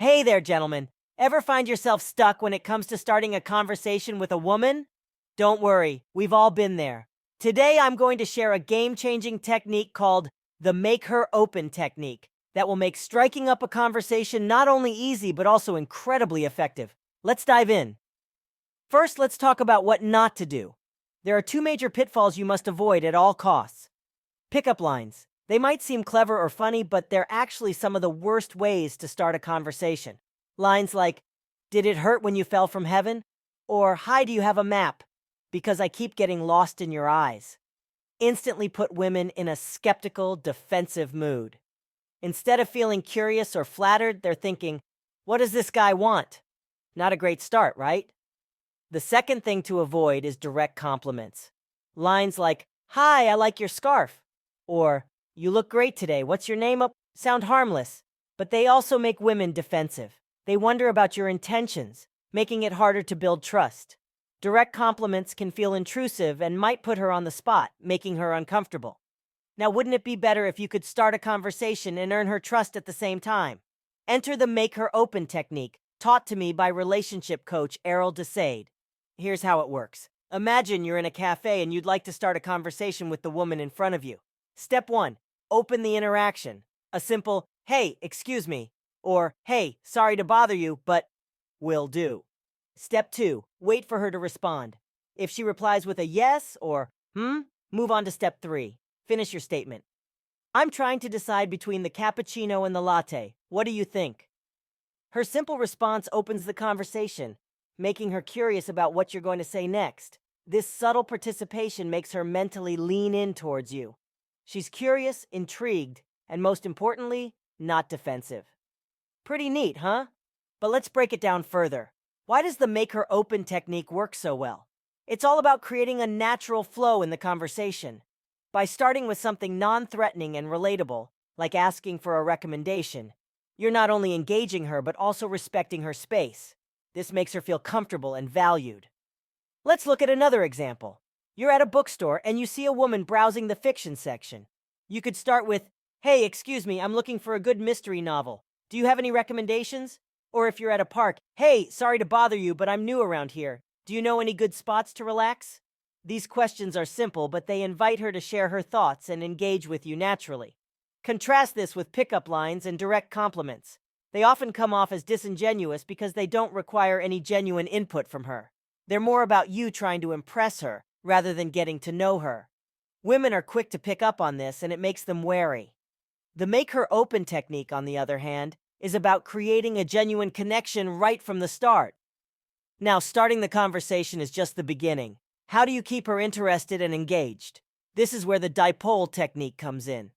Hey there, gentlemen. Ever find yourself stuck when it comes to starting a conversation with a woman? Don't worry, we've all been there. Today, I'm going to share a game-changing technique called the Make Her Open technique that will make striking up a conversation not only easy, but also incredibly effective. Let's dive in. First, let's talk about what not to do. There are two major pitfalls you must avoid at all costs. Pickup lines. They might seem clever or funny, but they're actually some of the worst ways to start a conversation. Lines like, "Did it hurt when you fell from heaven?" Or, "Hi, do you have a map? Because I keep getting lost in your eyes." Instantly put women in a skeptical, defensive mood. Instead of feeling curious or flattered, they're thinking, "What does this guy want?" Not a great start, right? The second thing to avoid is direct compliments. Lines like, "Hi, I like your scarf." Or, "You look great today. What's your name?" Sound harmless, but they also make women defensive. They wonder about your intentions, making it harder to build trust. Direct compliments can feel intrusive and might put her on the spot, making her uncomfortable. Now, wouldn't it be better if you could start a conversation and earn her trust at the same time? Enter the Make Her Open technique, taught to me by relationship coach Errol Desade. Here's how it works. Imagine you're in a cafe and you'd like to start a conversation with the woman in front of you. Step 1. Open the interaction. A simple, "Hey, excuse me," or "Hey, sorry to bother you, but," will do. Step 2. Wait for her to respond. If she replies with a yes or move on to step 3. Finish your statement. "I'm trying to decide between the cappuccino and the latte. What do you think?" Her simple response opens the conversation, making her curious about what you're going to say next. This subtle participation makes her mentally lean in towards you. She's curious, intrigued, and most importantly, not defensive. Pretty neat, huh? But let's break it down further. Why does the Make Her Open technique work so well? It's all about creating a natural flow in the conversation. By starting with something non-threatening and relatable, like asking for a recommendation, you're not only engaging her, but also respecting her space. This makes her feel comfortable and valued. Let's look at another example. You're at a bookstore and you see a woman browsing the fiction section. You could start with, "Hey, excuse me, I'm looking for a good mystery novel. Do you have any recommendations?" Or if you're at a park, "Hey, sorry to bother you, but I'm new around here. Do you know any good spots to relax?" These questions are simple, but they invite her to share her thoughts and engage with you naturally. Contrast this with pickup lines and direct compliments. They often come off as disingenuous because they don't require any genuine input from her. They're more about you trying to impress her rather than getting to know her. Women are quick to pick up on this, and it makes them wary. The Make Her Open technique, on the other hand, is about creating a genuine connection right from the start. Now, starting the conversation is just the beginning. How do you keep her interested and engaged? This is where the dipole technique comes in.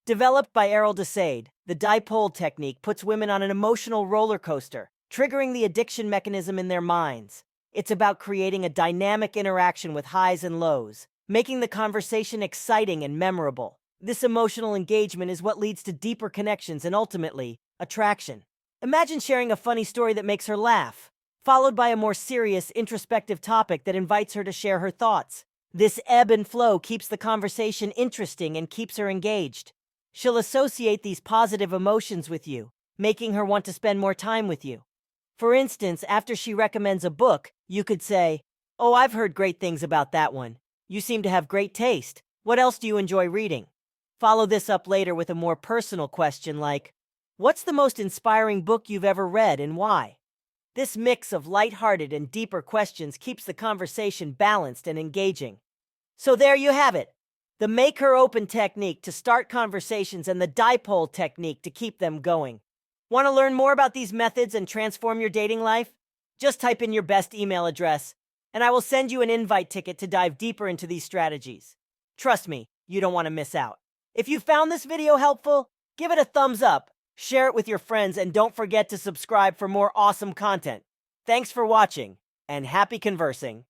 Developed by Errol Desade, the dipole technique puts women on an emotional roller coaster, triggering the addiction mechanism in their minds. It's about creating a dynamic interaction with highs and lows, making the conversation exciting and memorable. This emotional engagement is what leads to deeper connections and ultimately, attraction. Imagine sharing a funny story that makes her laugh, followed by a more serious, introspective topic that invites her to share her thoughts. This ebb and flow keeps the conversation interesting and keeps her engaged. She'll associate these positive emotions with you, making her want to spend more time with you. For instance, after she recommends a book, you could say, "Oh, I've heard great things about that one. You seem to have great taste. What else do you enjoy reading?" Follow this up later with a more personal question like, "What's the most inspiring book you've ever read and why?" This mix of lighthearted and deeper questions keeps the conversation balanced and engaging. So there you have it. The Make Her Open technique to start conversations and the dipole technique to keep them going. Want to learn more about these methods and transform your dating life? Just type in your best email address, and I will send you an invite ticket to dive deeper into these strategies. Trust me, you don't want to miss out. If you found this video helpful, give it a thumbs up, share it with your friends, and don't forget to subscribe for more awesome content. Thanks for watching, and happy conversing.